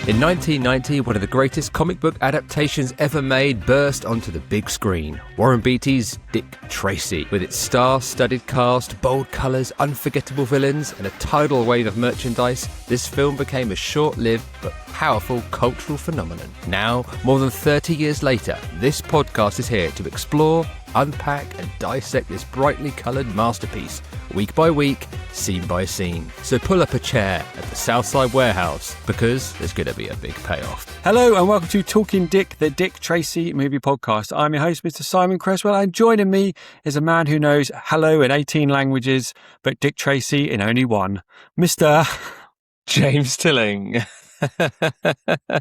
In 1990, one of the greatest comic book adaptations ever made burst onto the big screen. Warren Beatty's Dick Tracy. With its star-studded cast, bold colours, unforgettable villains, and a tidal wave of merchandise, this film became a short-lived but powerful cultural phenomenon. Now, more than 30 years later, this podcast is here to explore, unpack and dissect this brightly coloured masterpiece, week by week, scene by scene. So pull up a chair at the Southside Warehouse, because there's going to be a big payoff. Hello and welcome to Talking Dick, the Dick Tracy movie podcast. I'm your host, Mr. Simon Cresswell, and joining me is a man who knows hello in 18 languages, but Dick Tracy in only one, Mr. James Tilling.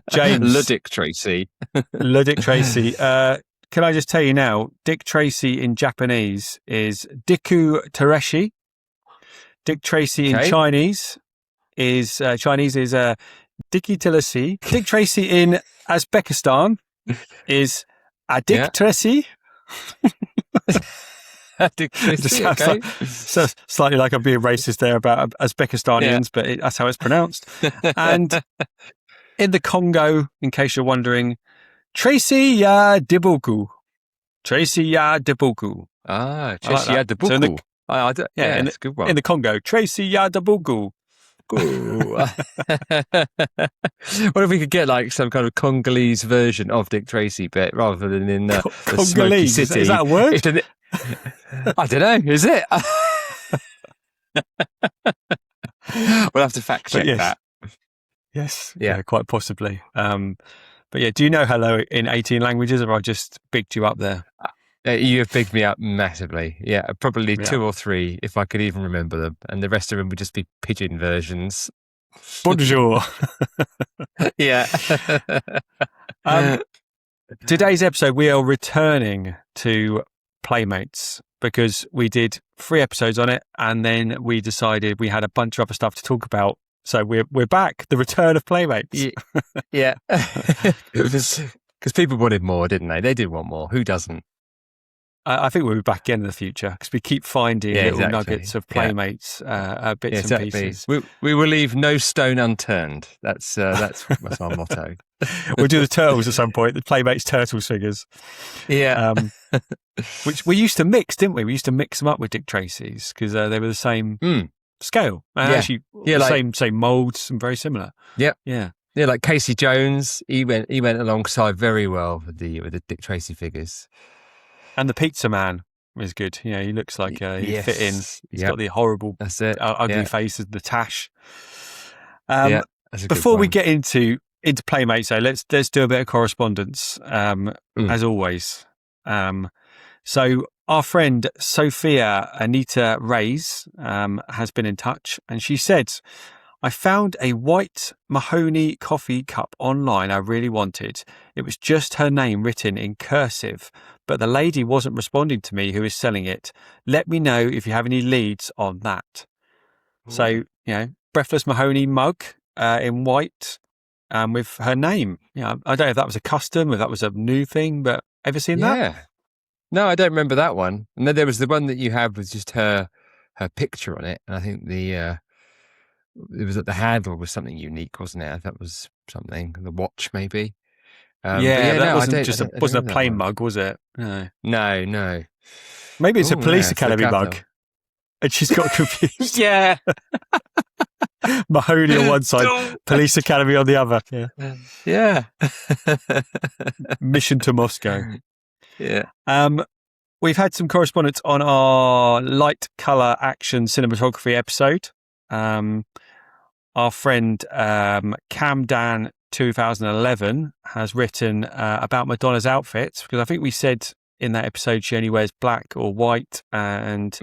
James. Le Dick Tracy. Le Dick Tracy. Can I just tell you now, Dick Tracy in Japanese is Diku Tereshi. Dick Tracy in Chinese is Dicky Tilasi. Dick Tracy in Uzbekistan is Adik Tracy. Dick Tracy, okay. So slightly like I'm being racist there about Uzbekistanians, but that's how it's pronounced. And in the Congo, in case you're wondering, Tracy ya Diboku. Tracy ya Diboku. Ah, Tracy ya Diboku. That's a good one. In the Congo, Tracy ya Diboku. What if we could get like some kind of Congolese version of Dick Tracy, but rather than in the smoky city? Is that a word? I don't know. Is it? We'll have to fact check that. Yes. Yeah, quite possibly. But yeah, do you know hello in 18 languages, or I just bigged you up there? You have bigged me up massively. Yeah, probably 2 or 3, if I could even remember them. And the rest of them would just be pidgin versions. Bonjour. Yeah. Today's episode, we are returning to Playmates because we did 3 episodes on it, and then we decided we had a bunch of other stuff to talk about. So we're back. The return of Playmates. Yeah. Because people wanted more, didn't they? They did want more. Who doesn't? I think we'll be back again in the future because we keep finding little nuggets of Playmates, bits and pieces. We will leave no stone unturned. That's our motto. We'll do the Turtles at some point, the Playmates Turtles figures. Yeah. Which we used to mix, didn't we? We used to mix them up with Dick Tracy's because they were the same scale. Actually, same moulds and very similar. Yeah. Yeah. Yeah, like Casey Jones, he went alongside very well with the Dick Tracy figures. And the Pizza Man is good. Yeah, he looks like he fit in. He's got the horrible, ugly face of the tash. Before we get into Playmates, though, let's do a bit of correspondence, as always. So our friend Sophia Anita Reyes has been in touch, and she said, I found a white Mahoney coffee cup online I really wanted. It was just her name written in cursive, but the lady wasn't responding to me who is selling it. Let me know if you have any leads on that. Ooh. So, Breathless Mahoney mug in white with her name. I don't know if that was a custom, if that was a new thing, but ever seen that? Yeah. No, I don't remember that one. And then there was the one that you had with just her picture on it. And I think it was that the handle was something unique, wasn't it? That was something. The watch, maybe. That wasn't a plain mug, was it? No. Maybe it's a police academy mug, and she's got confused. Yeah. Mahoney on one side, police academy on the other. Yeah. Mission to Moscow. Yeah. We've had some correspondence on our light colour action cinematography episode. Our friend Cam Dan 2011 has written about Madonna's outfits, because I think we said in that episode she only wears black or white, and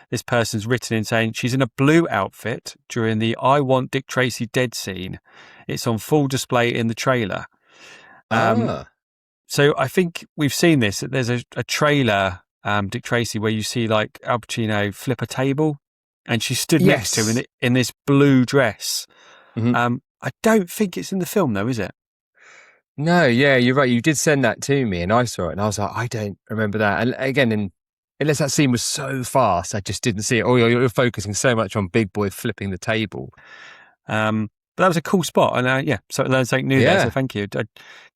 this person's written in saying she's in a blue outfit during the I Want Dick Tracy Dead scene. It's on full display in the trailer. So I think we've seen this. There's a trailer, Dick Tracy, where you see like Al Pacino flip a table, and she stood next to him in this blue dress. I don't think it's in the film, though, is it? No, yeah, you're right. You did send that to me, and I saw it, and I was like, I don't remember that. And again, unless that scene was so fast, I just didn't see it. Or you're focusing so much on Big Boy flipping the table. But that was a cool spot. And so I learned something new there. So thank you. I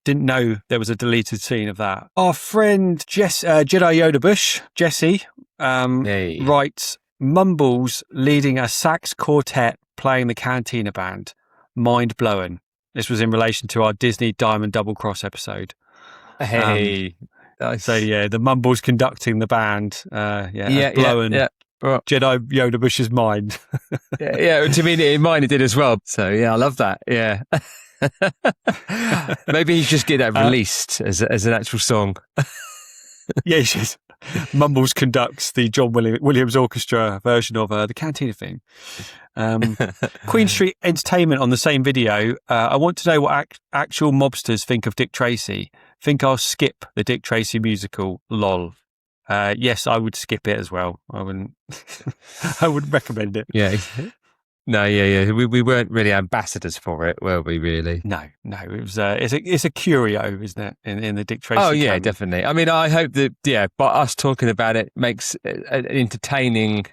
didn't know there was a deleted scene of that. Our friend Jedi Yoda Bush, Jesse, writes, Mumbles leading a sax quartet playing the Cantina Band. Mind blowing. This was in relation to our Disney Diamond Double Cross episode. Hey. Nice. So the Mumbles conducting the band. Blowing. Yeah. Jedi Yoda Bush's mind. To me, in mine it did as well. So I love that. Yeah. Maybe he should just get that released as an actual song. He should. Mumbles conducts the John Williams Orchestra version of the Cantina theme. Queen Street Entertainment on the same video. I want to know what actual mobsters think of Dick Tracy. Think I'll skip the Dick Tracy musical. Lol. Yes, I would skip it as well. I wouldn't. I wouldn't recommend it. Yeah. No, we weren't really ambassadors for it, were we? Really? No. It was. It's a curio, isn't it? In the Dick Tracy. Oh yeah, canon. definitely. I mean, I hope that but us talking about it makes an entertaining,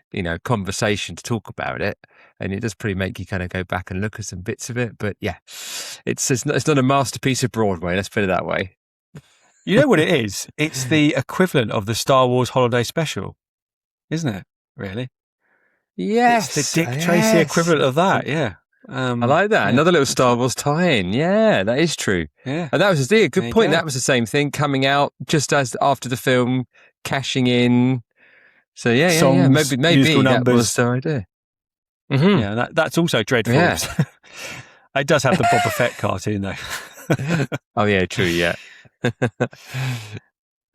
conversation to talk about it, and it does pretty make you kind of go back and look at some bits of it. But it's not a masterpiece of Broadway. Let's put it that way. You know what it is? It's the equivalent of the Star Wars Holiday Special, isn't it? Really? Yes. It's the Dick Tracy equivalent of that, yeah. I like that. Another little Star Wars tie-in. Yeah, that is true. Yeah. And that was a good point. That was the same thing coming out just as after the film, cashing in. So Songs, maybe that was their idea. Mm-hmm. Yeah, that's also dreadful. Yeah. It does have the Boba Fett cartoon though. Oh yeah, true, yeah.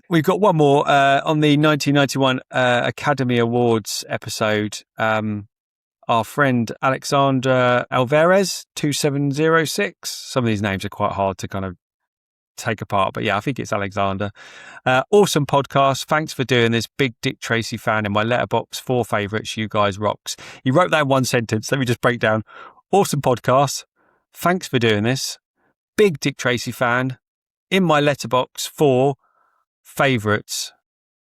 We've got one more on the 1991 Academy Awards episode. Our friend Alexander Alvarez, 2706. Some of these names are quite hard to kind of take apart, but I think it's Alexander. Awesome podcast. Thanks for doing this. Big Dick Tracy fan in my letterbox. 4 favourites. You guys rocks. He wrote that in one sentence. Let me just break down. Awesome podcast. Thanks for doing this. Big Dick Tracy fan in my letterbox. 4 favourites.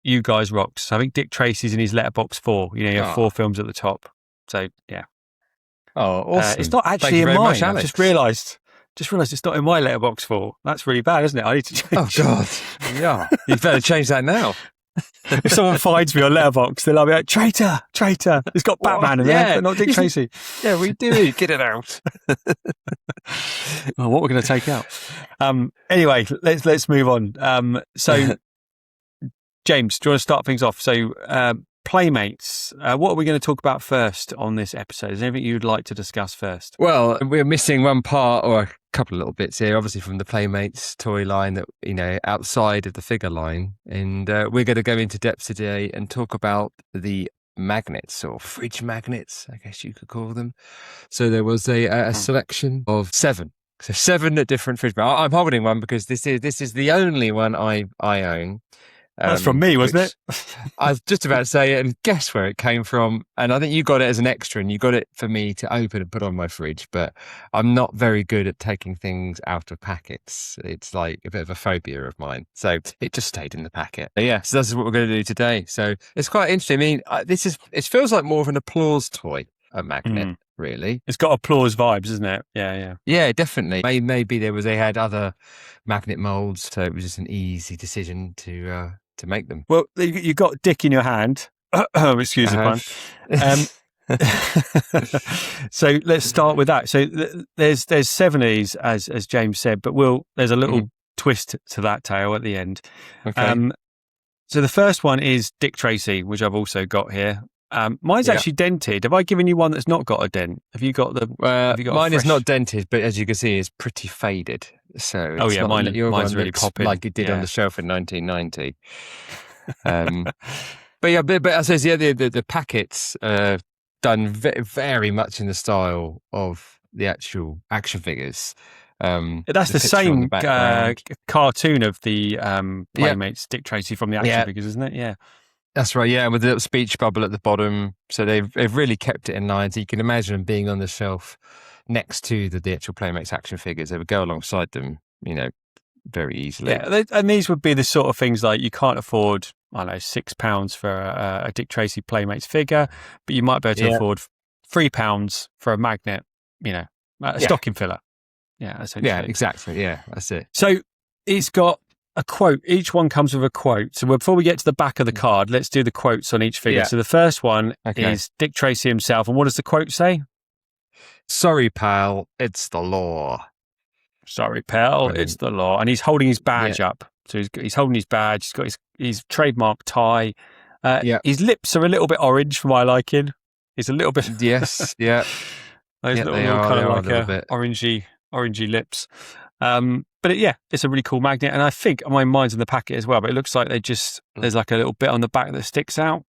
You guys rocks. So I think Dick Tracy's in his letterbox 4. You have 4 films at the top. So yeah. Oh, awesome. It's not actually in mine. I just realised it's not in my letterbox 4. That's really bad, isn't it? I need to change. Oh God. Yeah. You better change that now. If someone finds me on letterbox, they'll be like, traitor. It's got Batman in there, but not Dick Tracy. Yeah, we do. Get it out. What we're going to take out. Anyway, let's move on. So, James, do you want to start things off? So, Playmates. What are we going to talk about first on this episode? Is there anything you'd like to discuss first? Well, we're missing one part or a couple of little bits here, obviously from the Playmates toy line that, outside of the figure line. And we're going to go into depth today and talk about the magnets or fridge magnets, I guess you could call them. So there was a selection of 7. So 7 different fridge magnets. I'm holding one because this is the only one I own. That's from me, wasn't it? I was just about to say it, and guess where it came from. And I think you got it as an extra, and you got it for me to open and put on my fridge. But I'm not very good at taking things out of packets. It's like a bit of a phobia of mine. So it just stayed in the packet. But so this is what we're going to do today. So it's quite interesting. I mean, it feels like more of an applause toy, a magnet. Really, it's got applause vibes, isn't it? Yeah, definitely. Maybe they had other magnet molds, so it was just an easy decision to make them. Well, you got Dick in your hand. Excuse the pun. So let's start with that. So there's 7 of these, as James said, but there's a little twist to that tale at the end. Okay. So the first one is Dick Tracy, which I've also got here. Mine's actually dented. Have I given you one that's not got a dent? Have you got the? Mine is not dented, but as you can see, it's pretty faded. So mine's really popping, like it did on the shelf in 1990. But I says the packets done very much in the style of the actual action figures. That's the same cartoon of the Playmates Dick Tracy from the action figures, isn't it? Yeah. That's right, yeah, with the little speech bubble at the bottom. So they've really kept it in line. So you can imagine them being on the shelf next to the actual Playmates action figures. They would go alongside them, very easily. Yeah, and these would be the sort of things like you can't afford, I don't know, £6 for a Dick Tracy Playmates figure, but you might be able to afford £3 for a magnet, A stocking filler. Yeah, essentially. Yeah, exactly. Yeah, that's it. So it's got a quote. Each one comes with a quote. So before we get to the back of the card, let's do the quotes on each figure. Yeah. So the first one is Dick Tracy himself. And what does the quote say? Sorry, pal, it's the law. Sorry, pal, it's the law. And he's holding his badge up. So he's holding his badge. He's got his trademark tie. His lips are a little bit orange for my liking. He's a little bit... Yes, yeah. Those little kind of like orangey lips. But it's a really cool magnet. And I think my mind's in the packet as well, but it looks like there's like a little bit on the back that sticks out.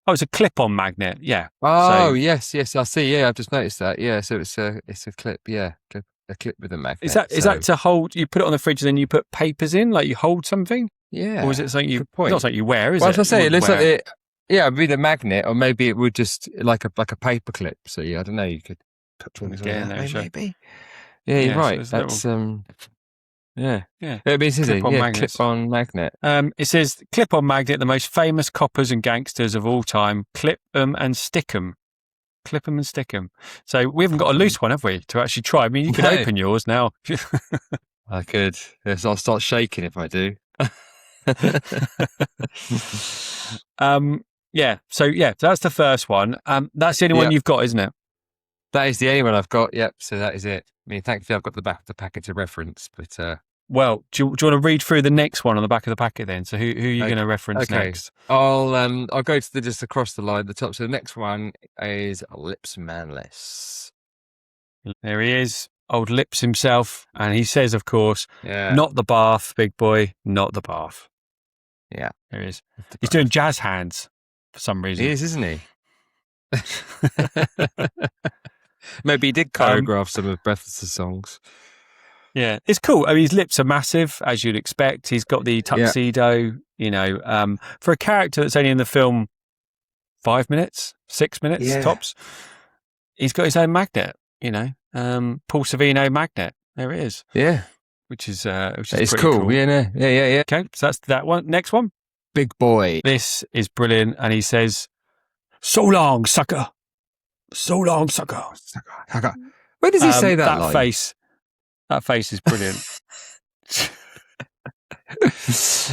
Oh, it's a clip-on magnet. Yeah. Oh, yes. I see. Yeah, I've just noticed that. Yeah, so it's a clip. Yeah, a clip with a magnet. Is that to hold? You put it on the fridge and then you put papers in, like you hold something. Yeah. Or is it something you? It's not something you wear, is it? Well, as I say, it looks like it. Yeah, it'd be the magnet, or maybe it would just like a paper clip. So yeah, I don't know. You could touch one again. Maybe. Yeah, you're right. That's Yeah. It means clip-on magnet. It says clip-on magnet, the most famous coppers and gangsters of all time. Clip 'em and stick 'em. Clip 'em and stick 'em. So we haven't got a loose one, have we, to actually try? I mean, you could open yours now. I could. Yes, I'll start shaking if I do. So that's the first one. That's the only one you've got, isn't it? That is the only one I've got. Yep. So that is it. I mean, thankfully I've got the back of the packet to reference, but well, do you want to read through the next one on the back of the packet then? So who are you going to reference next? I'll go to just across the line, the top. So the next one is Lips Manless. There he is, old Lips himself, and he says, of course, not the bath, big boy, not the bath. Yeah, there he is. He's doing jazz hands for some reason. He is, isn't he? Maybe he did choreograph some of Breathless' songs. Yeah, it's cool. I mean, his lips are massive, as you'd expect. He's got the tuxedo, for a character that's only in the film 5 minutes, 6 minutes tops. He's got his own magnet, Paul Savino magnet. There it is. Yeah. Which is it's cool. Yeah. Okay, so that's that one. Next one. Big boy. This is brilliant. And he says, "So long, sucker. So long, sucker." Where does he say that? That face is brilliant. His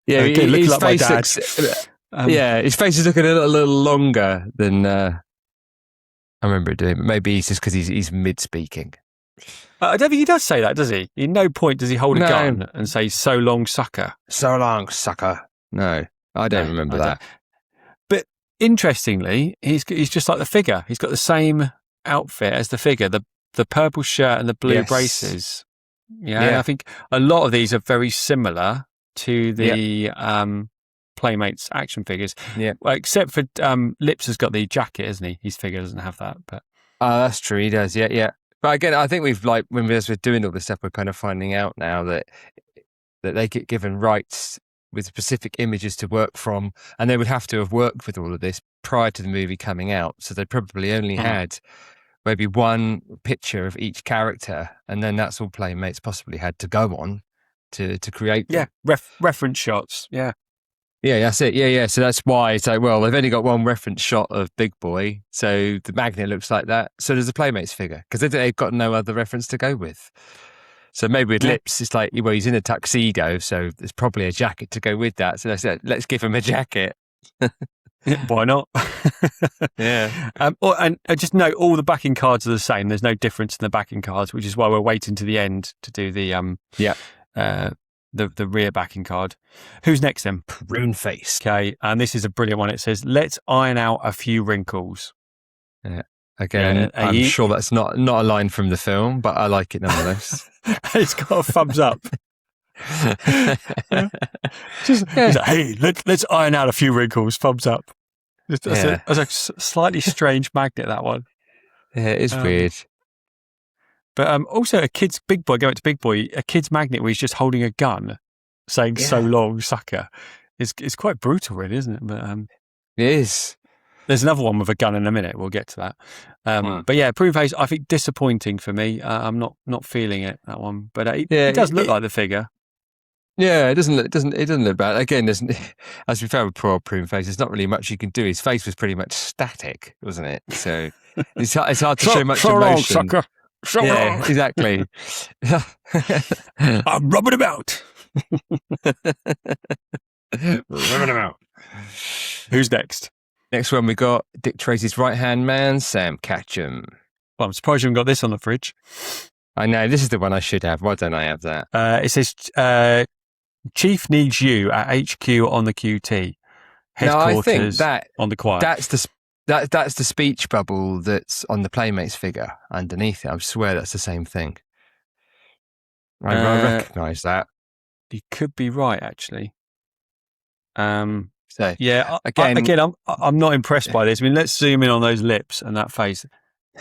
like my dad. His face is looking a little longer than I remember it doing. Maybe it's just because he's mid-speaking. I don't think he does say that, does he? At no point does he hold a gun and say, "So long, sucker." So long, sucker. No, I don't remember that. But interestingly, he's just like the figure. He's got the same outfit as the figure, the purple shirt and the blue braces. Yeah, I think a lot of these are very similar to the Playmates action figures. Yeah, well, except for Lips has got the jacket, isn't he? His figure doesn't have that. But that's true. He does. Yeah. But again, I think as we're doing all this stuff, we're kind of finding out now that they get given rights with specific images to work from, and they would have to have worked with all of this prior to the movie coming out. So they probably only had maybe one picture of each character, and then that's all Playmates possibly had to go on to create them. Reference shots. Yeah, that's it. Yeah. So that's why it's like, well, they've only got one reference shot of Big Boy, so the magnet looks like that. So does the Playmates figure, because they've got no other reference to go with. So maybe with Lips, it's like, well, he's in a tuxedo, so there's probably a jacket to go with that. So they said, let's give him a jacket. Why not? Yeah. And just note, all the backing cards are the same. There's no difference in the backing cards, which is why we're waiting to the end to do the rear backing card. Who's next then? Prune Face. Okay, and this is a brilliant one. It says, "Let's iron out a few wrinkles." Yeah. Again, I'm sure that's not a line from the film, but I like it nonetheless. It's got a thumbs up. He's like, "Hey, let's iron out a few wrinkles." Thumbs up. That's a slightly strange magnet, that one. Yeah, it is weird. But also a kid's Big Boy, going to Big Boy, a kid's magnet where he's just holding a gun saying "So long, sucker." It's quite brutal, really, isn't it? But it is. There's another one with a gun in a minute. We'll get to that. But yeah, Prune Face, I think disappointing for me. I'm not feeling it, that one. But it does look like the figure. Yeah, it doesn't look bad. Again, as we found with poor Prune Face, there's not really much you can do. His face was pretty much static, wasn't it? So it's hard to show much emotion. Yeah, exactly. I'm rubbing him out. Rubbing him out. Who's next? Next one, we got Dick Tracy's right-hand man, Sam Catchem. Well, I'm surprised you haven't got this on the fridge. I know, this is the one I should have. Why don't I have that? It says, Chief needs you at HQ on the QT. Headquarters No, I think that on the quiet. That's the speech bubble that's on the Playmates figure underneath it. I swear that's the same thing. I recognise that. You could be right, actually. So yeah, again, I'm not impressed by this. I mean, let's zoom in on those lips and that face.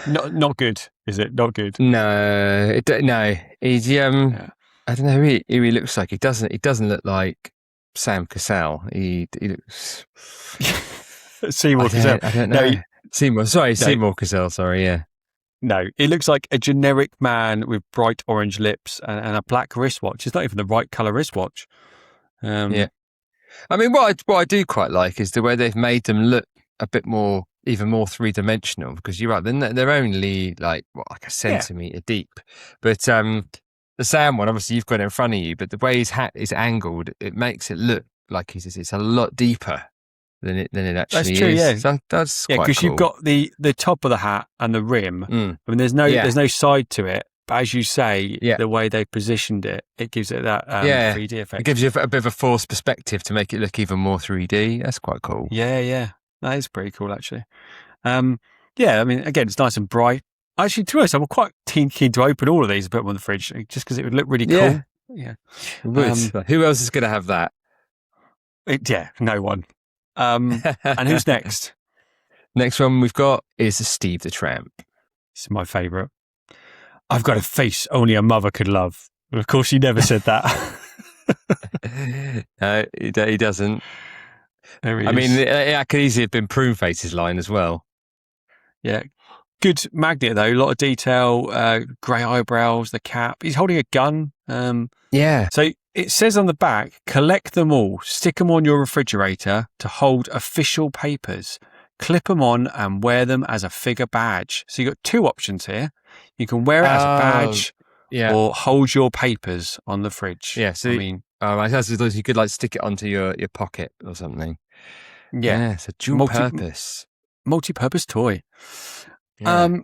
Not good, is it? Not good. No, no. He's I don't know who he looks like. He doesn't look like Sam Cassell. He looks Seymour Cassell. I don't know. Seymour Cassell. Sorry, yeah. No, it looks like a generic man with bright orange lips and a black wristwatch. It's not even the right colour wristwatch. Yeah. I mean, what I do quite like is the way they've made them look a bit more, even more three-dimensional, because you're right, they're only like a centimetre deep. But the Sam one, obviously you've got it in front of you, but the way his hat is angled, it makes it look like it's a lot deeper than it actually is. That's true, yeah. So that's quite because cool. You've got the top of the hat and the rim. I mean, there's no side to it. But as you say, the way they positioned it, it gives it that 3D effect. It gives you a bit of a forced perspective to make it look even more 3D. That's quite cool. Yeah. That is pretty cool, actually. I mean, again, it's nice and bright. Actually, to be honest, I'm quite keen to open all of these and put them on the fridge, just because it would look really cool. Yeah. Who else is going to have that? No one. And who's next? Next one we've got is Steve the Tramp. This is my favourite. I've got a face only a mother could love. But of course, he never said that. No, he doesn't. I mean, it could easily have been Prune Face's line as well. Yeah. Good magnet, though. A lot of detail, grey eyebrows, the cap. He's holding a gun. Yeah. So it says on the back, collect them all, stick them on your refrigerator to hold official papers, clip them on and wear them as a figure badge. So you've got two options here. You can wear it as a badge or hold your papers on the fridge. Yeah, so I suppose you could stick it onto your pocket or something. Yeah, it's a dual purpose. Multi-purpose toy. Yeah.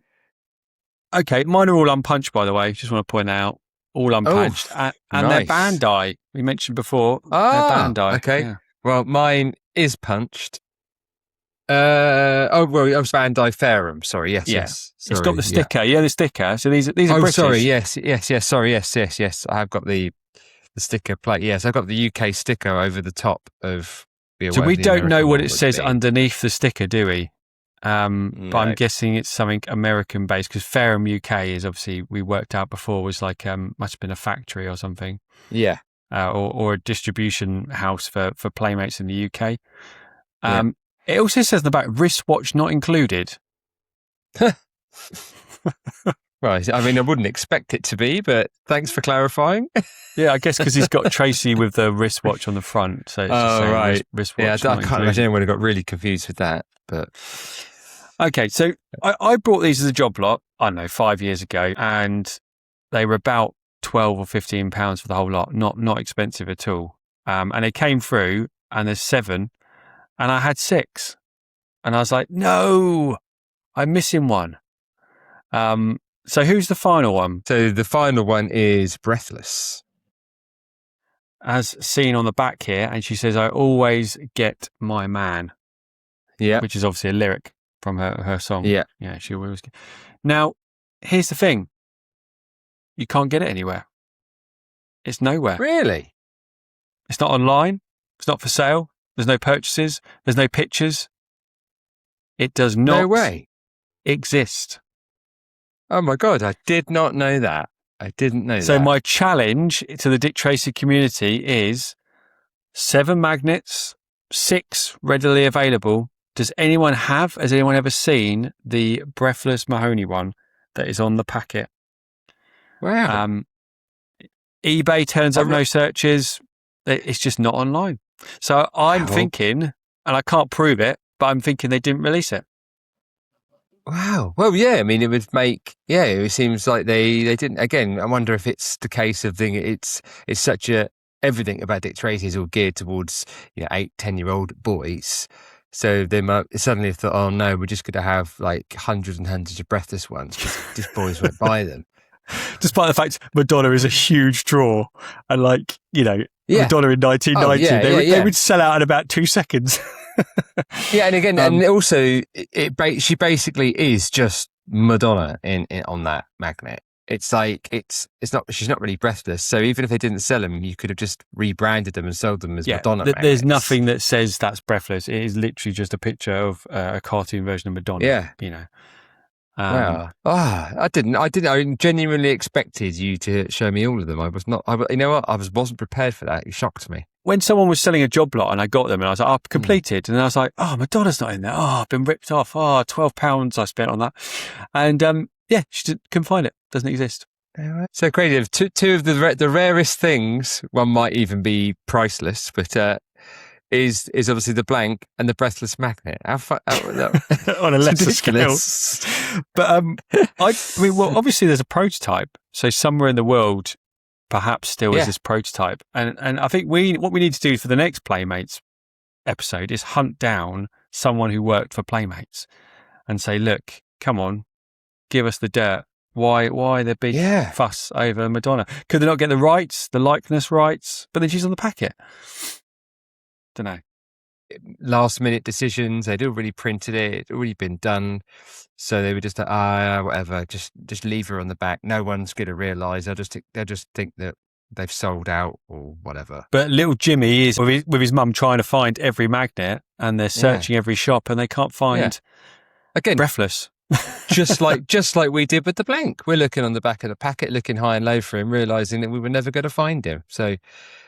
Okay, mine are all unpunched, by the way. Just want to point out, all unpunched. And nice. they're Bandai. We mentioned before. They're Bandai. Okay. Yeah. Well, mine is punched. It was Bandai Ferrum. Sorry, yes. Sorry, it's got the sticker. Yeah, the sticker. So these are British. Sorry, yes. Sorry, yes. I have got the sticker plate. Yes, I've got the UK sticker over the top of. So we don't know what it says underneath the sticker, do we? But I'm guessing it's something American based, because Ferrum UK is obviously, we worked out before, was must have been a factory or something. Yeah. Or a distribution house for Playmates in the UK. It also says in the back, wristwatch not included. Right. I mean, I wouldn't expect it to be, but thanks for clarifying. Yeah, I guess because he's got Tracy with the wristwatch on the front. So it's just saying right. Wristwatch. Yeah, I can't imagine anyone got really confused with that. But okay, so I brought these as a job lot, I don't know, 5 years ago, and they were about £12 or £15 for the whole lot. Not expensive at all. And they came through, and there's 7. And I had 6. And I was like, no, I'm missing one. So who's the final one? So the final one is Breathless. As seen on the back here. And she says, I always get my man. Yeah. Which is obviously a lyric from her song. Yeah. Yeah, she always get. Now, here's the thing. You can't get it anywhere. It's nowhere. Really? It's not online. It's not for sale. There's no purchases. There's no pictures. It does not exist. Oh my God, I did not know that. I didn't know that. So my challenge to the Dick Tracy community is 7 magnets, 6 readily available. Has anyone ever seen the Breathless Mahoney one that is on the packet? Wow. eBay turns up no searches. It's just not online. So I'm thinking, and I can't prove it, but I'm thinking they didn't release it. Wow. Well, yeah. I mean, it would make. Yeah. It seems like they didn't. Again, I wonder if it's the case of thing. It's such a everything about Dick Tracy is all geared towards 8, 10-year-old boys. So they might suddenly have thought, oh no, we're just going to have like hundreds and hundreds of Breathless ones because these boys won't buy them. Despite the fact Madonna is a huge draw, and Madonna in 1990, they would sell out in about 2 seconds. Yeah, and again, and also, she basically is just Madonna in on that magnet. It's like she's not really Breathless. So even if they didn't sell them, you could have just rebranded them and sold them as Madonna. There's nothing that says that's Breathless. It is literally just a picture of a cartoon version of Madonna. Yeah, wow. I genuinely expected you to show me all of them. I was not. Wasn't prepared for that. It shocked me. When someone was selling a job lot and I got them and I was like, oh, completed. And I was like, oh, Madonna's not in there. Oh, I've been ripped off. Oh, £12 I spent on that. And she couldn't find it. Doesn't exist. So creative. Two of the rarest things, one might even be priceless, but is obviously the blank and the Breathless magnet. On a lesser scale. But obviously there's a prototype. So somewhere in the world, perhaps still is this prototype. And I think what we need to do for the next Playmates episode is hunt down someone who worked for Playmates and say, look, come on, give us the dirt. Why the big fuss over Madonna? Could they not get the likeness rights? But then she's on the packet. Don't know. Last minute decisions. They'd already printed it. It'd already been done. So they were just like, whatever. Just leave her on the back. No one's going to realise. They'll just think that they've sold out or whatever. But little Jimmy is with his mum trying to find every magnet, and they're searching every shop, and they can't find. Again, Breathless. just like we did with the blank. We're looking on the back of the packet, looking high and low for him, realising that we were never going to find him. So,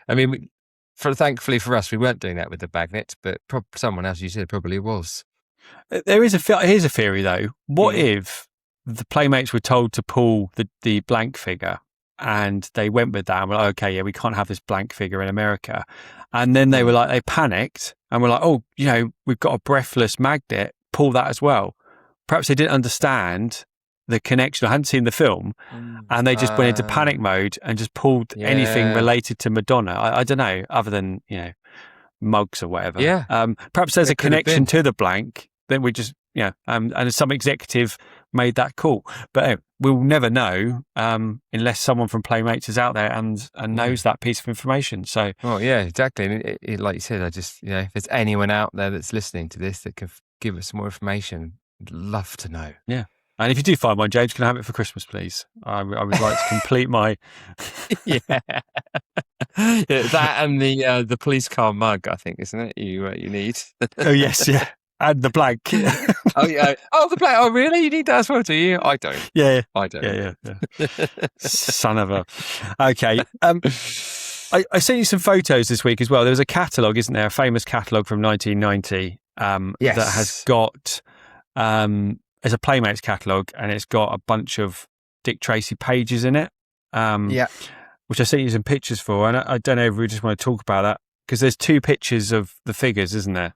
I mean, thankfully for us, we weren't doing that with the magnet, but someone else, you said, probably was. Here's a theory though. What if the Playmates were told to pull the blank figure and they went with that and were like, okay, we can't have this blank figure in America. And then they were like, they panicked and were like, oh, we've got a Breathless magnet, pull that as well. Perhaps they didn't understand the connection. I hadn't seen the film and they just went into panic mode and just pulled anything related to Madonna. I don't know, other than, mugs or whatever. Yeah. Perhaps there's a connection to the blank. Then we just, and some executive made that call. But we'll never know unless someone from Playmates is out there and knows that piece of information. So, well, yeah, exactly. And like you said, I just, if there's anyone out there that's listening to this that can give us some more information, I'd love to know. Yeah. And if you do find one, James, can I have it for Christmas, please? I would like to complete my... That and the police car mug, I think, isn't it? You need. Oh, yes, yeah. And the blank. Oh, yeah. Oh, the blank. Oh, really? You need that as well, do you? I don't. Yeah. I don't. Yeah. Son of a... Okay. I sent you some photos this week as well. There was a catalogue, isn't there? A famous catalogue from 1990 yes. that has got... It's a Playmates catalogue and it's got a bunch of Dick Tracy pages in it, which I sent you some pictures for. And I don't know if we just want to talk about that because there's 2 pictures of the figures, isn't there?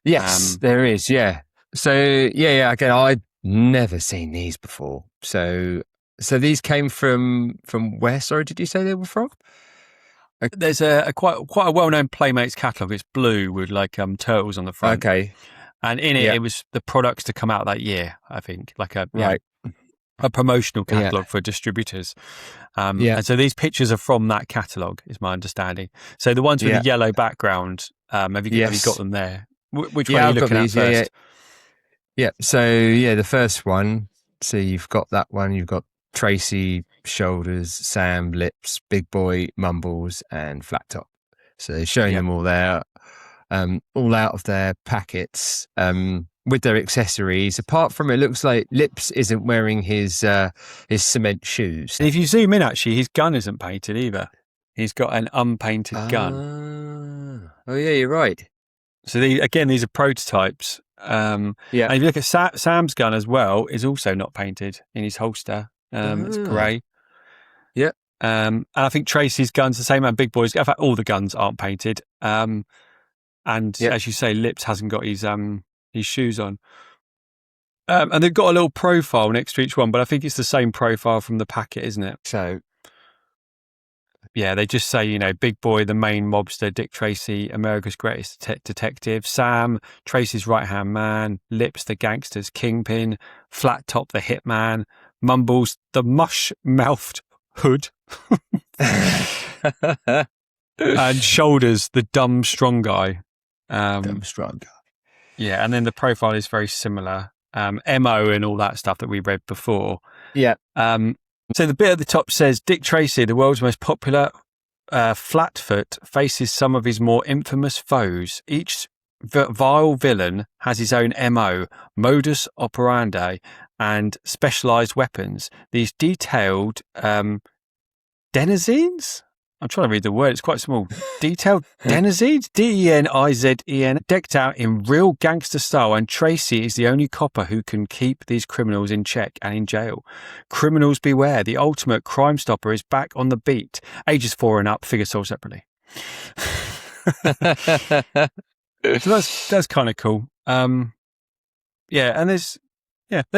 Yes, there is, yeah. So, again, I'd never seen these before. So these came from where, sorry, did you say they were from? There's a quite a well-known Playmates catalogue. It's blue with like turtles on the front. Okay. And in it, it was the products to come out that year, I think, like a promotional catalogue for distributors. And so these pictures are from that catalogue, is my understanding. So the ones with the yellow background, have you got them there? Which one are you looking at first? Yeah. So, the first one, so you've got that one, you've got Tracy, Shoulders, Sam, Lips, Big Boy, Mumbles, and Flat Top. So they're showing them all there. All out of their packets with their accessories. Apart from it looks like Lips isn't wearing his cement shoes. And if you zoom in, actually, his gun isn't painted either. He's got an unpainted gun. Oh, yeah, you're right. So these are prototypes. And if you look at Sam's gun as well, is also not painted in his holster. It's grey. Yeah. And I think Tracy's gun's the same, and Big Boy's. In fact, all the guns aren't painted. And as you say, Lips hasn't got his shoes on. And they've got a little profile next to each one, but I think it's the same profile from the packet, isn't it? So, yeah, they just say, Big Boy, the main mobster, Dick Tracy, America's greatest detective, Sam, Tracy's right-hand man, Lips, the gangster's kingpin, Flat Top, the hitman, Mumbles, the mush-mouthed hood, and Shoulders, the dumb strong guy. dumb strong guy. Yeah, and then the profile is very similar. MO and all that stuff that we read before. Yeah. So the bit at the top says, Dick Tracy, the world's most popular flatfoot, faces some of his more infamous foes. Each vile villain has his own MO, modus operandi, and specialised weapons. These detailed denizens? I'm trying to read the word. It's quite small. Detailed denizens? Denizen, decked out in real gangster style. And Tracy is the only copper who can keep these criminals in check and in jail. Criminals beware. The ultimate Crime Stopper is back on the beat. Ages 4 and up. Figures sold separately. So that's kind of cool. Yeah, and there's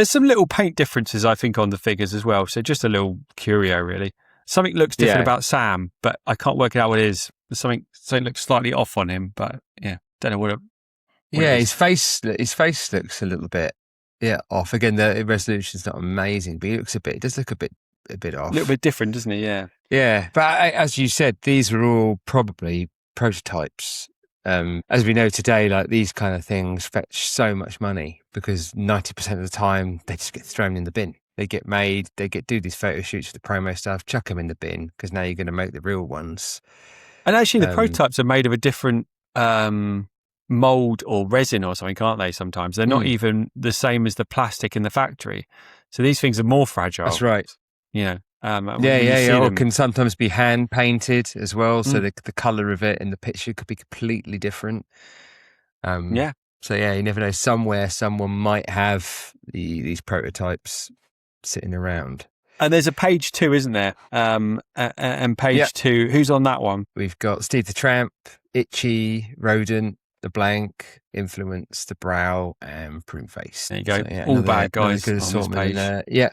some little paint differences, I think, on the figures as well. So just a little curio, really. Something looks different about Sam, but I can't work out what it is. Something looks slightly off on him, but don't know what his face looks a little bit off. Again, the resolution's not amazing, but it does look a bit off. A little bit different, doesn't it? Yeah. Yeah, but as you said, these were all probably prototypes. As we know today, like these kind of things fetch so much money because 90% of the time they just get thrown in the bin. They get made, do these photo shoots for the promo stuff, chuck them in the bin because now you're going to make the real ones. And actually, the prototypes are made of a different mold or resin or something, aren't they? Sometimes they're not even the same as the plastic in the factory, so these things are more fragile. That's right. Or can sometimes be hand painted as well, so the color of it in the picture could be completely different. So you never know. Somewhere someone might have these prototypes sitting around. And there's a page 2, isn't there? And page 2, who's on that one? We've got Steve the Tramp, Itchy, Rodent, The Blank, Influence, The Brow, and Prune Face. There you go. So, all bad guys good on this page. Yeah.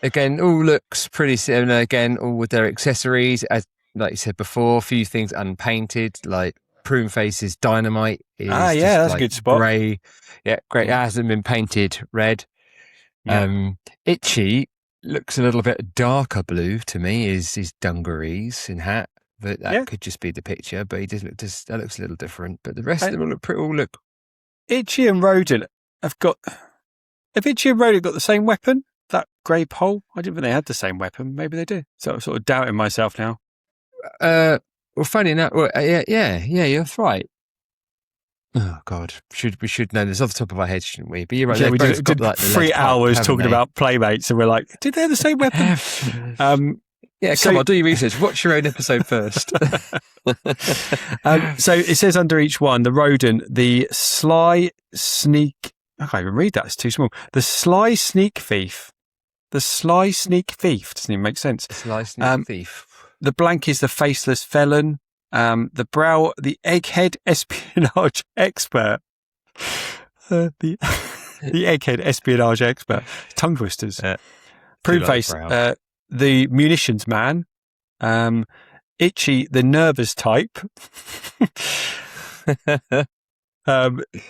Again, all looks pretty similar. Again, all with their accessories. As like you said before, a few things unpainted, like Prune Face's Dynamite is that's a good spot. Grey. Yeah, great. It hasn't been painted red. Yeah. Itchy looks a little bit darker blue to me, his dungarees and hat. But that could just be the picture, but that looks a little different. But the rest of them all look. Itchy and Rodent have Itchy and Rodent got the same weapon? That grey pole? I didn't think they had the same weapon. Maybe they do. So I'm sort of doubting myself now. Well, funny enough, you're right. Oh God, we should know this off the top of our heads, shouldn't we? But you're right. Yeah, we did 3 hours talking about Playmates, and we're like, did they have the same weapon? Come on, do your research. Watch your own episode first. So it says under each one, the Rodent, the sly sneak. I can't even read that; it's too small. The sly sneak thief. The sly sneak thief doesn't even make sense. Sly sneak thief. The Blank is the faceless felon. The Brow, the egghead espionage expert. The egghead espionage expert. Tongue twisters. Prune Face, the munitions man. Itchy, the nervous type.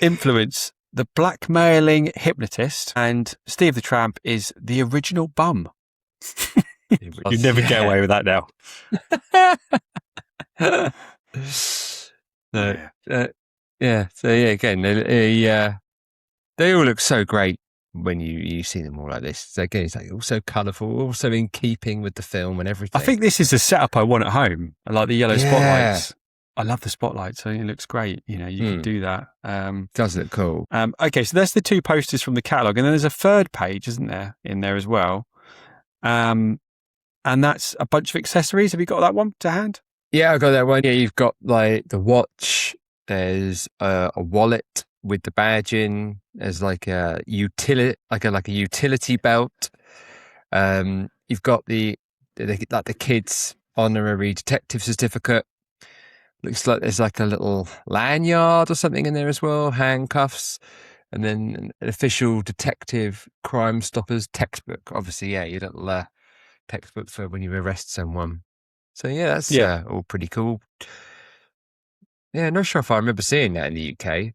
Influence, the blackmailing hypnotist. And Steve the Tramp is the original bum. You never get away with that now. Again, they all look so great when you see them all like this. So again, it's like also colourful, also in keeping with the film and everything. I think this is the setup I want at home. I like the yellow spotlights. I love the spotlight, so it looks great. You can do that. Does look cool. Okay, so that's the 2 posters from the catalogue, and then there's a 3rd page, isn't there, in there as well? And that's a bunch of accessories. Have you got that one to hand? Yeah, I got that one. Yeah, you've got like the watch. There's a wallet with the badge in. There's like a utility, like a utility belt. You've got the kids' honorary detective certificate. Looks like there's like a little lanyard or something in there as well. Handcuffs. and then an official detective Crime Stoppers textbook. Obviously, yeah, your little textbook for when you arrest someone. So yeah, that's all pretty cool. Yeah, not sure if I remember seeing that in the UK.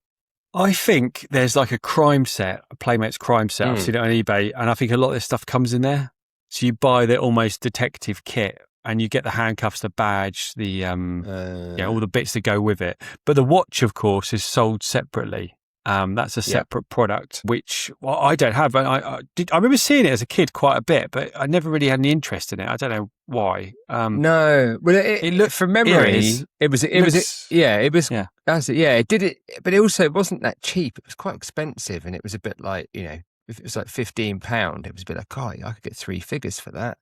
I think there's like a crime set, a Playmates crime set. I've seen it on eBay, and I think a lot of this stuff comes in there. So you buy the almost detective kit, and you get the handcuffs, the badge, the all the bits that go with it. But the watch, of course, is sold separately. That's a separate product, which I don't have. I remember seeing it as a kid quite a bit, but I never really had any interest in it. I don't know why. No, well, it looked from memory. It was. That's it. Yeah, it did it, but it also wasn't that cheap. It was quite expensive, and it was a bit like, if it was like £15, it was a bit like, I could get 3 figures for that.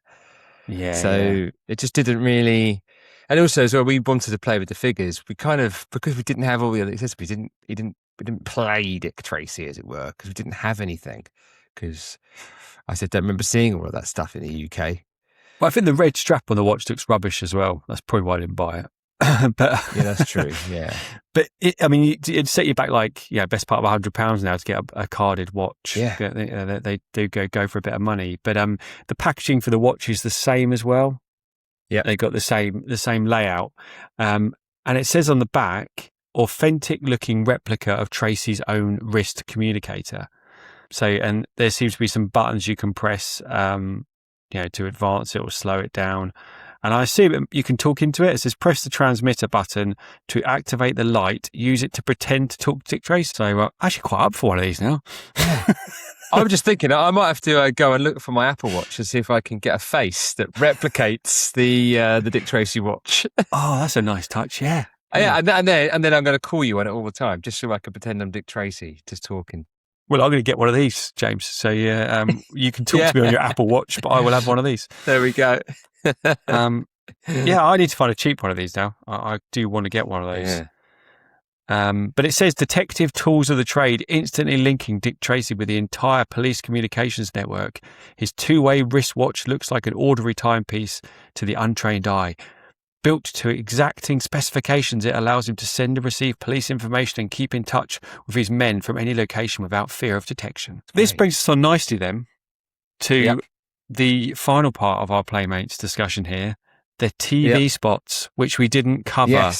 Yeah. So it just didn't really. And also, as well, we wanted to play with the figures. We kind of, because we didn't have all the other accessories, we didn't play Dick Tracy, as it were, because we didn't have anything. Because I don't remember seeing all of that stuff in the UK. Well, I think the red strap on the watch looks rubbish as well. That's probably why I didn't buy it. But yeah, that's true. Yeah, but it'd set you back best part of £100 now to get a carded watch. Yeah, they do go for a bit of money. But the packaging for the watch is the same as well. Yeah, they got the same layout, and it says on the back, authentic looking replica of Tracy's own wrist communicator. So, and there seems to be some buttons you can press, to advance it or slow it down. And I assume you can talk into it. It says, press the transmitter button to activate the light. Use it to pretend to talk to Dick Tracy. So actually quite up for one of these now. I'm just thinking I might have to go and look for my Apple Watch and see if I can get a face that replicates the Dick Tracy watch. Oh, that's a nice touch. Yeah. Yeah, and then I'm going to call you on it all the time, just so I can pretend I'm Dick Tracy, just talking. Well, I'm going to get one of these, James. So you can talk to me on your Apple Watch, but I will have one of these. There we go. I need to find a cheap one of these now. I do want to get one of those. Yeah. But it says detective tools of the trade, instantly linking Dick Tracy with the entire police communications network. His 2-way wristwatch looks like an ordinary timepiece to the untrained eye. Built to exacting specifications, it allows him to send and receive police information and keep in touch with his men from any location without fear of detection. This brings us on nicely then to the final part of our Playmates discussion here, the TV spots, which we didn't cover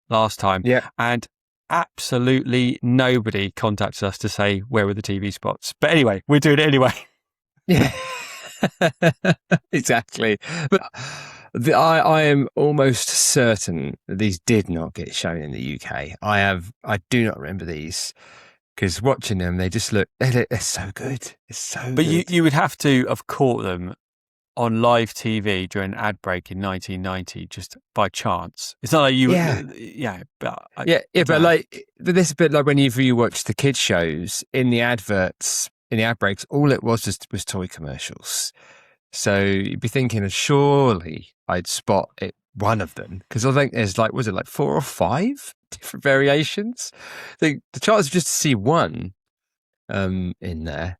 last time. Yeah. And absolutely nobody contacted us to say where were the TV spots. But anyway, we're doing it anyway. Yeah. Exactly. But I am almost certain that these did not get shown in the UK. I do not remember these, because watching them, they just they're so good. It's so but good. You would have to have caught them on live TV during an ad break in 1990, just by chance. It's not like you... But this is a bit like when you watch the kids shows, in the adverts, in the ad breaks, all it was toy commercials. So you'd be thinking, surely I'd spot one of them, because I think there's 4 or 5 different variations. The chance of just to see one in there.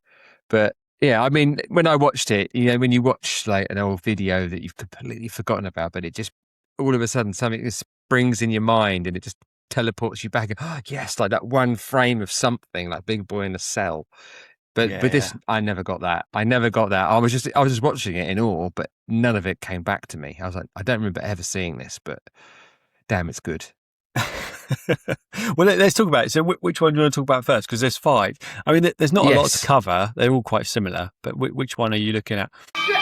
But yeah, I mean, when I watched it, when you watch like an old video that you've completely forgotten about, but it just all of a sudden something just springs in your mind and it just teleports you back. Oh, yes, like that one frame of something, like Big Boy in a Cell. But this, I never got that. I was just watching it in awe, but none of it came back to me. I was like, I don't remember ever seeing this, but damn, it's good. Well, let's talk about it. So which one do you want to talk about first? Because there's 5. I mean, there's not a lot to cover. They're all quite similar. But which one are you looking at? The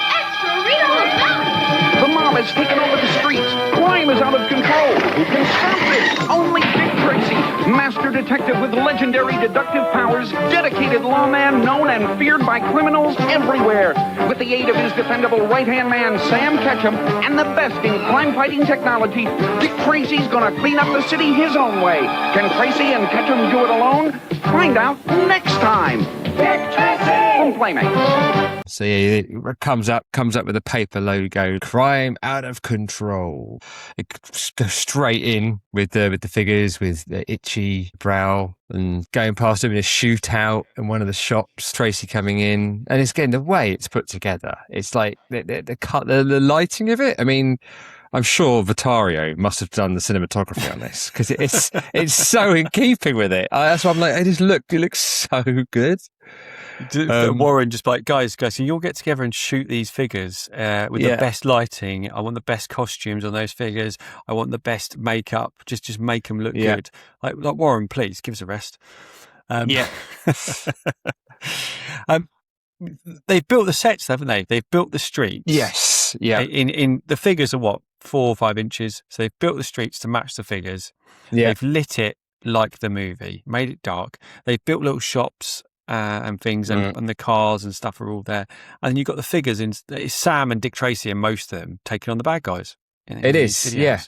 mob has taken over the streets. Crime is out of control. Who can stop this? Only Dick Tracy, master detective with legendary deductive powers, dedicated lawman known and feared by criminals everywhere. With the aid of his dependable right-hand man, Sam Ketchum, and the best in crime-fighting technology, Dick Tracy's gonna clean up the city his own way. Can Tracy and Ketchum do it alone? Find out next time. Dick Tracy! From Playmates. So it comes up with a paper logo, crime out of control. It goes straight in with the figures, with the itchy brow, and going past him in a shootout in one of the shops, Tracy coming in, and it's getting the way it's put together. It's like the lighting of it. I mean, I'm sure Vittario must have done the cinematography on this because it's so in keeping with it. That's why I'm like, it looks so good. Warren just like, guys, can you all get together and shoot these figures with the best lighting? I want the best costumes on those figures. I want the best makeup. Just make them look good. Like Warren, please give us a rest. They've built the sets, haven't they? They've built the streets. Yes. Yeah. In the figures are what, 4 or 5 inches. So they've built the streets to match the figures. Yeah. They've lit it like the movie, made it dark. They've built little shops and things, and the cars and stuff are all there. And then you've got the figures in. It's Sam and Dick Tracy and most of them taking on the bad guys. It is. Yeah.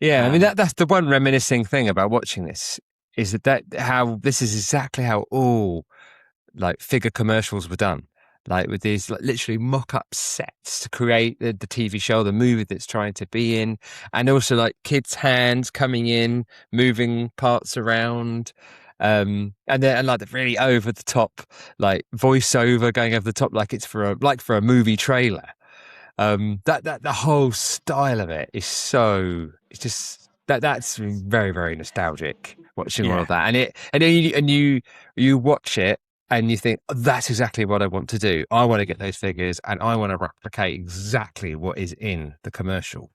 I mean, that's the one reminiscing thing about watching this is that how this is exactly how all like figure commercials were done. Like with these like literally mock-up sets to create the TV show, the movie that's trying to be in, and also like kids' hands coming in, moving parts around, and like the really over the top like voiceover going over the top like it's for a movie trailer. That the whole style of it is so it's just that's very, very nostalgic watching all of that, and you watch it. And you think, that's exactly what I want to do. I want to get those figures and I want to replicate exactly what is in the commercial.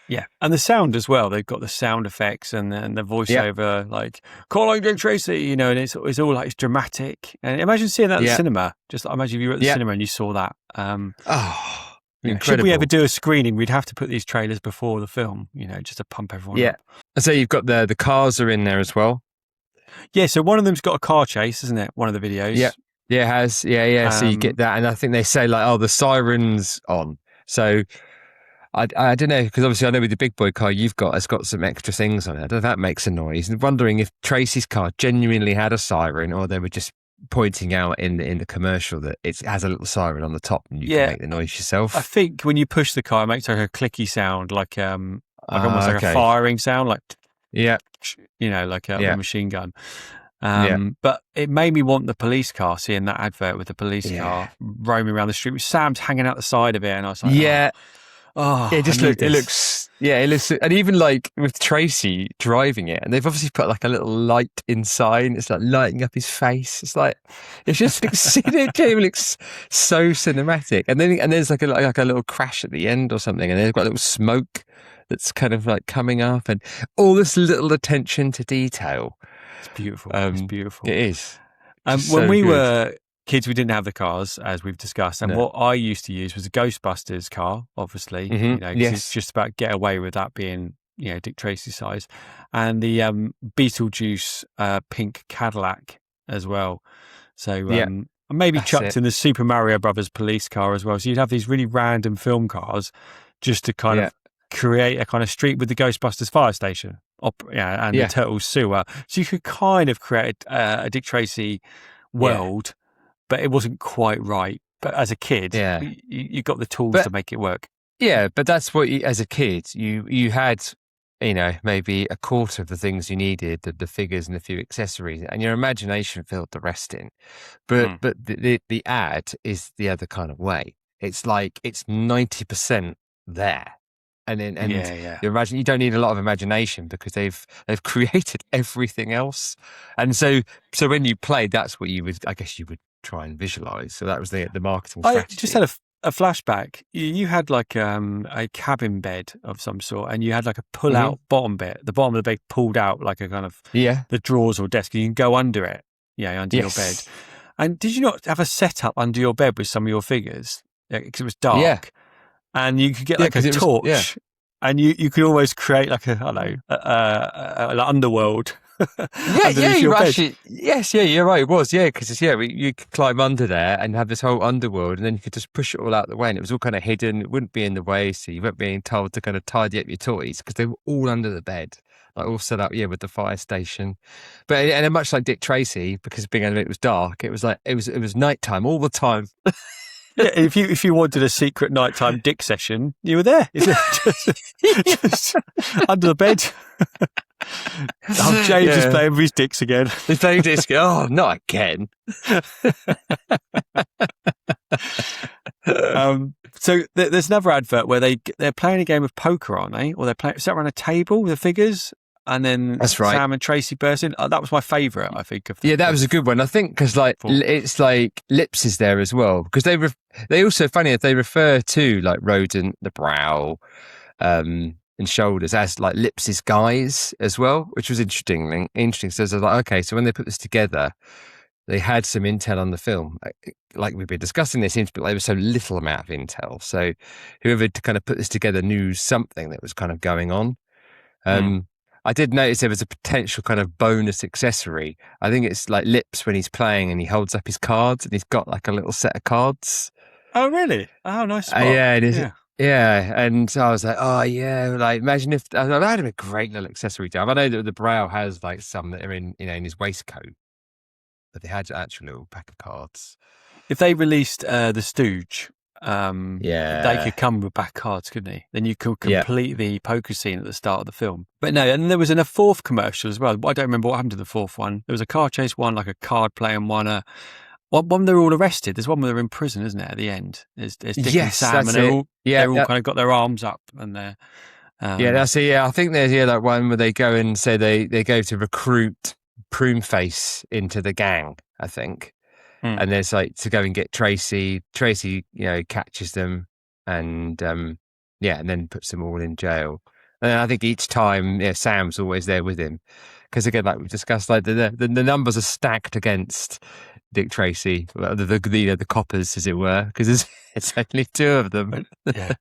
Yeah. And the sound as well. They've got the sound effects and the voiceover, like, call on Dick Tracy, and it's all like, it's dramatic. And imagine seeing that at the cinema. Just imagine if you were at the cinema and you saw that. Incredible. Should we ever do a screening, we'd have to put these trailers before the film, just to pump everyone up. And so you've got the cars are in there as well. Yeah, so one of them's got a car chase, isn't it? One of the videos. Yeah, it has. Yeah. So you get that, and I think they say like, "Oh, the siren's on." So I don't know, because obviously I know with the big boy car you've got, it's got some extra things on it. I don't know if that makes a noise. I'm wondering if Tracy's car genuinely had a siren, or they were just pointing out in the commercial that it has a little siren on the top, and you can make the noise yourself. I think when you push the car, it makes like a clicky sound, like almost like a firing sound, like. Yeah. Like a machine gun. But it made me want the police car, seeing that advert with the police car roaming around the street with Sam's hanging out the side of it. And I was like, it looks, and even like with Tracy driving it, and they've obviously put like a little light inside, it's like lighting up his face. It just looks so cinematic. And there's like a little crash at the end or something, and they've got a little smoke that's kind of like coming up, and all this little attention to detail. It's beautiful. It's beautiful. It is. When we were kids, we didn't have the cars, as we've discussed. And what I used to use was a Ghostbusters car, obviously. It's just about get away with that being, Dick Tracy size. And the Beetlejuice pink Cadillac as well. So maybe chucked in the Super Mario Brothers police car as well. So you'd have these really random film cars just to kind of create a kind of street with the Ghostbusters fire station and the Turtles sewer. So you could kind of create a Dick Tracy world, but it wasn't quite right. But as a kid, you got the tools to make it work. Yeah, but that's what as a kid, you had, maybe a quarter of the things you needed, the figures and a few accessories, and your imagination filled the rest in. But the ad is the other kind of way. It's like it's 90% there. And you imagine you don't need a lot of imagination because they've created everything else, and so when you played, that's what you would try and visualize. So that was the marketing strategy. I just had a flashback. You had like a cabin bed of some sort, and you had like a pull-out bottom bit. The bottom of the bed pulled out like a kind of the drawers or desk, and you can go under it, under your bed. And did you not have a setup under your bed with some of your figures because it was dark? Yeah. And you could get like a torch, and you could almost create like an underworld. You're actually, you're right. It was, because you could climb under there and have this whole underworld, and then you could just push it all out the way, and it was all kind of hidden. It wouldn't be in the way, so you weren't being told to kind of tidy up your toys because they were all under the bed, like all set up, with the fire station. But and much like Dick Tracy, because being under it was dark, it was like it was nighttime all the time. Yeah, if you wanted a secret nighttime Dick session, you were there. Just under the bed. James is playing with his dicks again. He's playing dicks again. Oh, not again. So there's another advert where they're playing a game of poker, aren't they? Or they're playing sit around a table with the figures, and then That's right. Sam and Tracy burst in. That was my favourite, I think. That was a good one. I think because it's like Lips is there as well, because they also funny if they refer to like Rodent, the brow, and shoulders as like Lips's guys as well, which was interesting. So I was like, okay, so when they put this together, they had some intel on the film. Like we've been discussing, there seems to be there was so little amount of intel. So whoever kind of put this together knew something that was kind of going on. I did notice there was a potential kind of bonus accessory. I think it's like Lips when he's playing and he holds up his cards and he's got like a little set of cards. Oh, really? Oh, nice spot. Yeah, it is. Yeah, and so I was like, oh yeah, like imagine if that would have been a great little accessory to have. I know that the brow has like some that are in his waistcoat, but they had an actual little pack of cards. If they released the Stooge, they could come with back cards, couldn't they? Then you could complete the poker scene at the start of the film. But no, and there was a fourth commercial as well. I don't remember what happened to the fourth one. There was a car chase one, like a card playing one. One they're all arrested. There's one where they're in prison, isn't it? At the end, there's Dick and Sam, and they're all kind of got their arms up, and they're that's it. Yeah, I think there's that one where they go and say they go to recruit Pruneface into the gang. I think. And there's like to go and get Tracy. Tracy, catches them and and then puts them all in jail. And then I think each time, Sam's always there with him. Because again, like we discussed, like the numbers are stacked against Dick Tracy, the coppers, as it were, because it's only two of them. Yeah,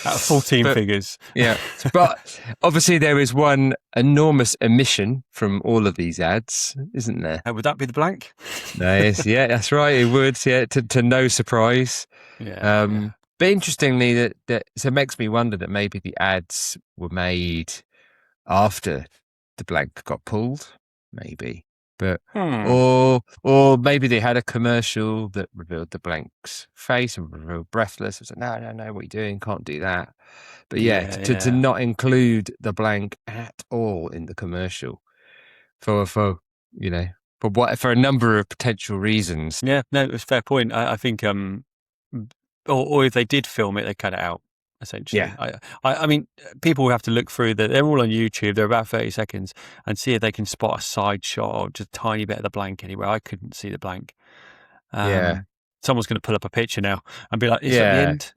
out of 14 figures. Yeah, but obviously there is one enormous omission from all of these ads, isn't there? Would that be the blank? Nice. Yeah, that's right. It would. Yeah, to no surprise. Yeah. But interestingly, that so it makes me wonder that maybe the ads were made after the blank got pulled, maybe. But or maybe they had a commercial that revealed the blank's face and revealed Breathless. It was like, no, what are you doing? Can't do that. But to not include the blank at all in the commercial for a number of potential reasons. Yeah, no, it was a fair point. I think or if they did film it, they cut it out. Essentially, I mean, people will have to look through they're all on YouTube. They're about 30 seconds, and see if they can spot a side shot or just a tiny bit of the blank anywhere. I couldn't see the blank. Someone's going to pull up a picture now and be like, "Is that the end?"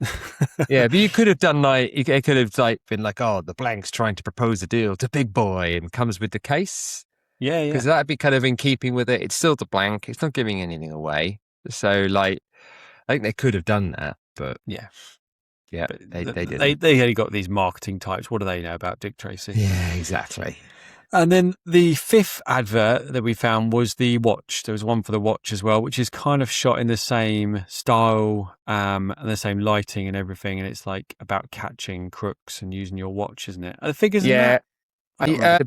Yeah, but you could have done it could have been like, "Oh, the blank's trying to propose a deal to Big Boy and comes with the case." Yeah, because that'd be kind of in keeping with it. It's still the blank. It's not giving anything away. So, I think they could have done that, but yeah, they didn't. They only got these marketing types. What do they know about Dick Tracy? Yeah, exactly. And then the fifth advert that we found was the watch. There was one for the watch as well, which is kind of shot in the same style and the same lighting and everything. And it's like about catching crooks and using your watch, isn't it? Are the figures in that?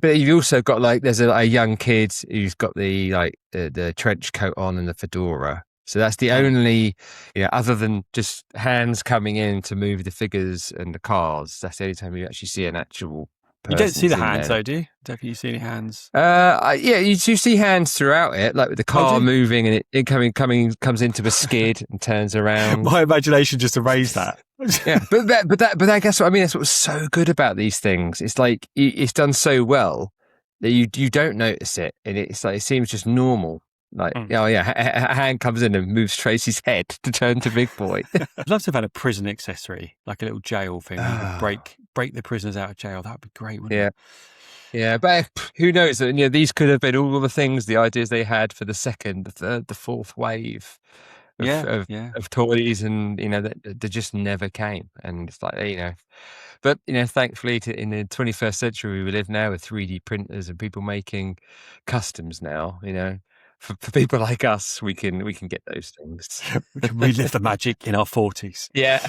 But you've also got there's a young kid who's got the trench coat on and the fedora. So that's the only, other than just hands coming in to move the figures and the cards, that's the only time you actually see an actual person. You don't see the hands though, do you? Don't you see any hands? You see hands throughout it, like with the car moving and it comes into a skid and turns around. My imagination just erased that. Yeah, but I guess what I mean. That's what's so good about these things. It's like it's done so well that you don't notice it, and it's like it seems just normal. A hand comes in and moves Tracy's head to turn to Big Boy. I'd love to have had a prison accessory, like a little jail thing. You could break the prisoners out of jail. That would be great, wouldn't it? Yeah, but who knows? These could have been all the things, the ideas they had for the second, the third, the fourth wave of toys, and they just never came. And it's like but thankfully, in the 21st century we live now with 3D printers and people making customs now. For people like us, we can get those things. We can relive the magic in our 40s. Yeah.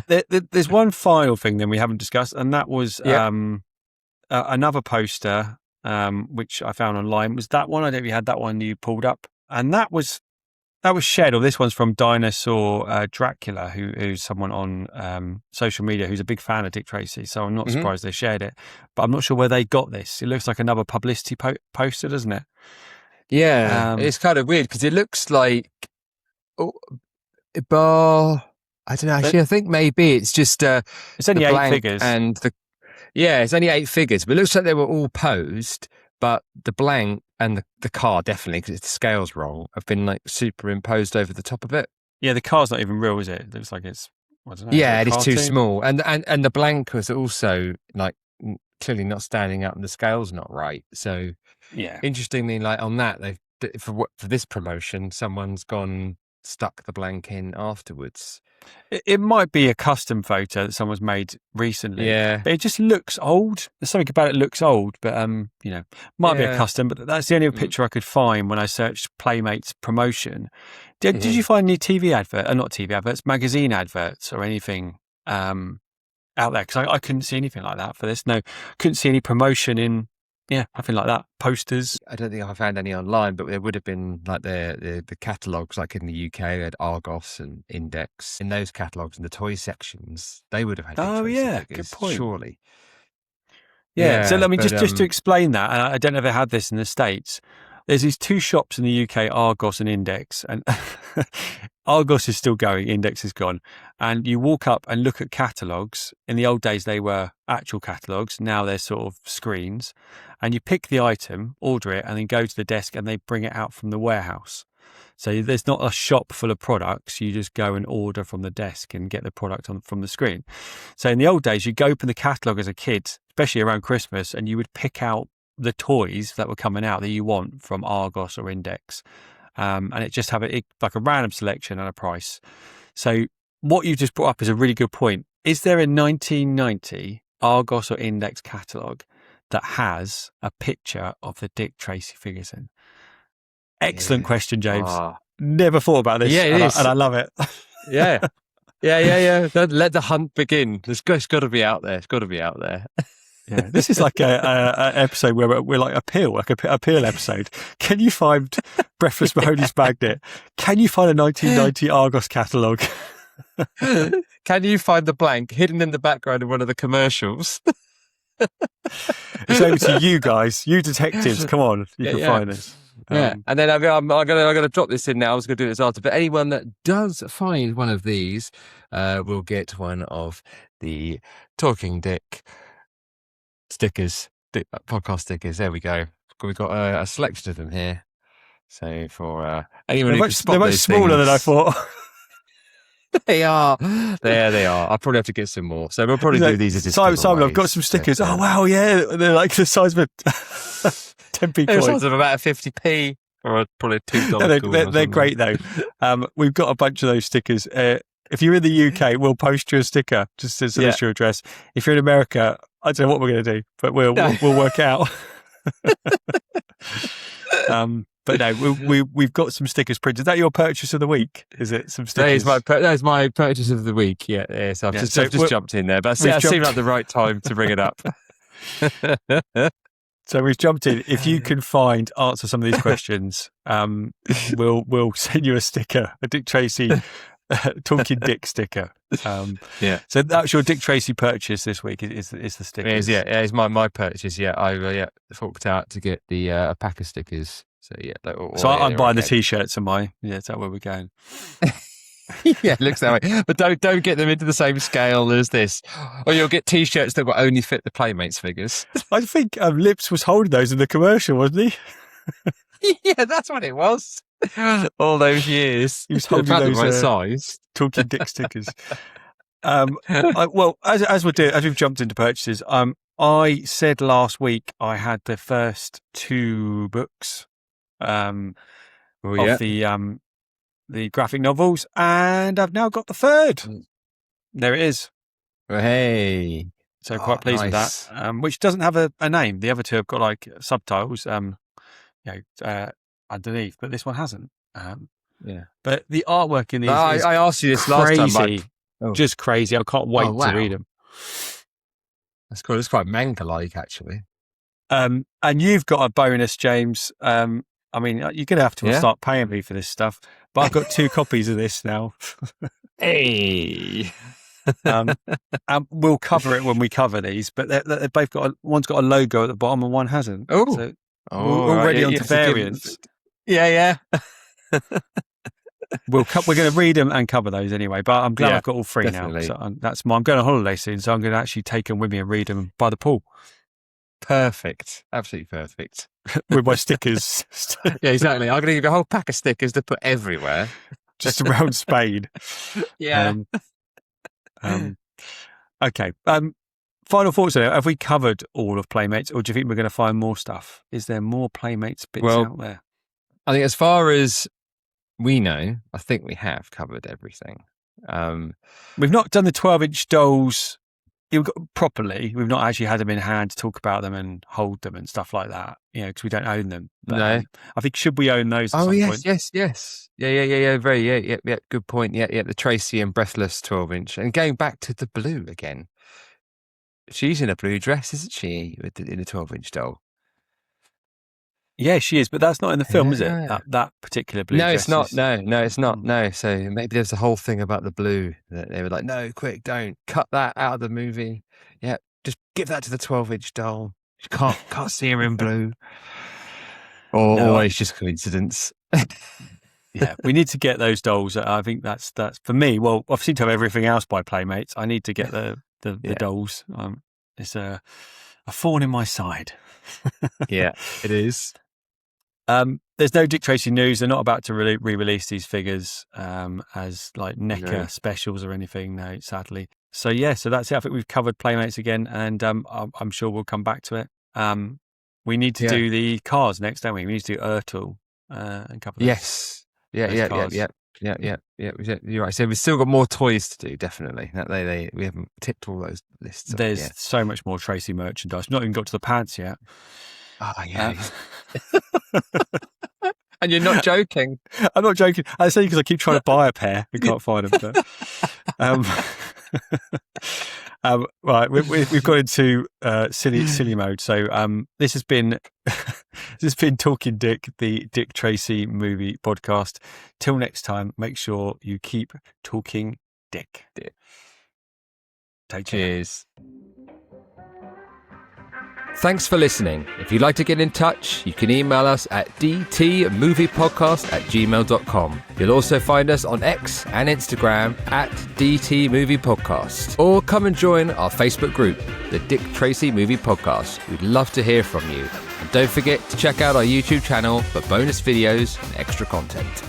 There's one final thing then we haven't discussed, and that was another poster which I found online. Was that one? I don't know if you had that one you pulled up, and that was shared. Or this one's from Dinosaur Dracula, who's someone on social media who's a big fan of Dick Tracy. So I'm not surprised they shared it, but I'm not sure where they got this. It looks like another publicity poster, doesn't it? Yeah, it's kind of weird because it looks like bar I don't know. Actually, I think maybe it's just it's only the 8 blank figures. and it's only 8 figures, but it looks like they were all posed, but the blank and the car definitely, because the scale's wrong, have been like superimposed over the top of it. Yeah, the car's not even real, is it? It looks like it's, I don't know. Yeah, it is too small, and the blank was also like clearly not standing up, and the scale's not right. So yeah, interestingly, like on that, they've for this promotion, someone's stuck the blank in afterwards. It might be a custom photo that someone's made recently. Yeah, but it just looks old. There's something about it looks old, but might be a custom. But that's the only picture I could find when I searched Playmates promotion. Did you find any TV advert? Not TV adverts, magazine adverts, or anything out there? Because I couldn't see anything like that for this. No, couldn't see any promotion in. Yeah, nothing like that. Posters. I don't think I found any online, but there would have been like the catalogues, like in the UK, they had Argos and Index. In those catalogues, in the toy sections, they would have had. Oh yeah, figures, good point. Surely. Yeah. So let me just to explain that, and I don't know if they had this in the States. There's these 2 shops in the UK, Argos and Index, and Argos is still going, Index is gone. And you walk up and look at catalogues. In the old days, they were actual catalogues. Now they're sort of screens. And you pick the item, order it, and then go to the desk and they bring it out from the warehouse. So there's not a shop full of products. You just go and order from the desk and get the product from the screen. So in the old days, you'd go open the catalogue as a kid, especially around Christmas, and you would pick out the toys that were coming out that you want from Argos or Index. And it just have like a random selection and a price. So what you just brought up is a really good point. Is there a 1990 Argos or Index catalogue that has a picture of the Dick Tracy figures in? Excellent question, James. Never thought about this. Yeah, it is. And I love it. Yeah. Let the hunt begin. It's got to be out there. It's got to be out there. Yeah, this is like a episode where we're like appeal episode. Can you find Breathless Mahoney's magnet? Can you find a 1990 Argos catalogue? Can you find the blank hidden in the background of one of the commercials? It's over to you guys, you detectives. Come on, you can find this. Yeah, and then I'm gonna drop this in now. I was gonna do this after, but anyone that does find one of these will get one of the Talking Dick stickers, podcast stickers. There we go. We've got a selection of them here. So for anyone who can spot they're much smaller than I thought. They are. There they are. I'll probably have to get some more. So we'll probably do these as a Simon, I've got some stickers. Oh wow, yeah, they're like the size of a 10p coin. The size of about a 50p or probably a $2. They're great though. We've got a bunch of those stickers. If you're in the UK, we'll post you a sticker just to list your address. If you're in America, I don't know what we're going to do, but we'll work it out. But no, we've got some stickers printed. Is that your purchase of the week? Is it some stickers? That is my purchase of the week. Yeah. So I've just jumped in there, but it seemed like the right time to bring it up. So we've jumped in. If you can answer some of these questions, we'll send you a sticker, a Dick Tracy Talking Dick sticker. So that's your Dick Tracy purchase this week. Is the sticker? It is, it's my purchase. Yeah, I forked out to get the a pack of stickers. So I'm buying the t-shirts. Am I? Yeah, is that where we're going? Yeah, it looks that way. But don't get them into the same scale as this, or you'll get t-shirts that will only fit the Playmates figures. I think Lips was holding those in the commercial, wasn't he? Yeah, that's what it was. All those years, he was holding those right size Talking Dick stickers. Well, as we've jumped into purchases, I said last week I had the first 2 books of the graphic novels, and I've now got the 3rd. There it is. Hey, so quite pleased with that. Which doesn't have a name. The other 2 have got like subtitles, underneath, but this one hasn't. But the artwork in these is I asked you this crazy, last time, just crazy. I can't wait to read them. That's cool. It's quite manga-like, actually. And you've got a bonus, James. I mean, you're going to have to start paying me for this stuff, but I've got 2 copies of this now. Hey. And we'll cover it when we cover these, but they've both got one's got a logo at the bottom and one hasn't. Oh, so we're already onto variants. Yeah. we're going to read them and cover those anyway. But I'm glad I've got all three definitely. now. So I'm going on holiday soon, so I'm going to actually take them with me and read them by the pool. Perfect. Absolutely perfect. With my stickers. Yeah, exactly. I'm going to give you a whole pack of stickers to put everywhere. Just around Spain. Yeah. Okay. Final thoughts there. Have we covered all of Playmates, or do you think we're going to find more stuff? Is there more Playmates bits out there? I think as far as we know, I think we have covered everything. We've not done the 12-inch dolls properly. We've not actually had them in hand to talk about them and hold them and stuff like that, because we don't own them. But, no. I think, should we own those at some point? Yes. Yeah. Good point. Yeah. The Tracy and Breathless 12-inch. And going back to the blue again. She's in a blue dress, isn't she, in a 12-inch doll? Yeah, she is, but that's not in the film, is it? That particular blue dress. It's not. No, it's not. No. So maybe there's a whole thing about the blue that they were like, no, quick, don't cut that out of the movie. Yeah, just give that to the 12-inch doll. You can't see her in blue. Or it's just coincidence. Yeah, we need to get those dolls. I think that's for me. Well, I've seen to have everything else by Playmates. I need to get the dolls. It's a thorn in my side. Yeah, it is. There's no Dick Tracy news. They're not about to re-release these figures as like NECA specials or anything. No, sadly. So that's it. I think we've covered Playmates again, and I'm sure we'll come back to it. We need to do the cars next, don't we? We need to do Ertl and cover those. Yes. Yeah. You're right. So we've still got more toys to do. Definitely. We haven't ticked all those lists. There's so much more Tracy merchandise. We've not even got to the pants yet. Oh yeah. And you're not joking. I'm not joking. I say because I keep trying to buy a pair and can't find them. But, right, we've got into silly mode. So this has been Talking Dick, the Dick Tracy movie podcast. Till next time, make sure you keep talking Dick. Take care. Cheers. Thanks for listening. If you'd like to get in touch, you can email us at dtmoviepodcast@gmail.com. You'll also find us on X and Instagram at dtmoviepodcast. Or come and join our Facebook group, the Dick Tracy Movie Podcast. We'd love to hear from you. And don't forget to check out our YouTube channel for bonus videos and extra content.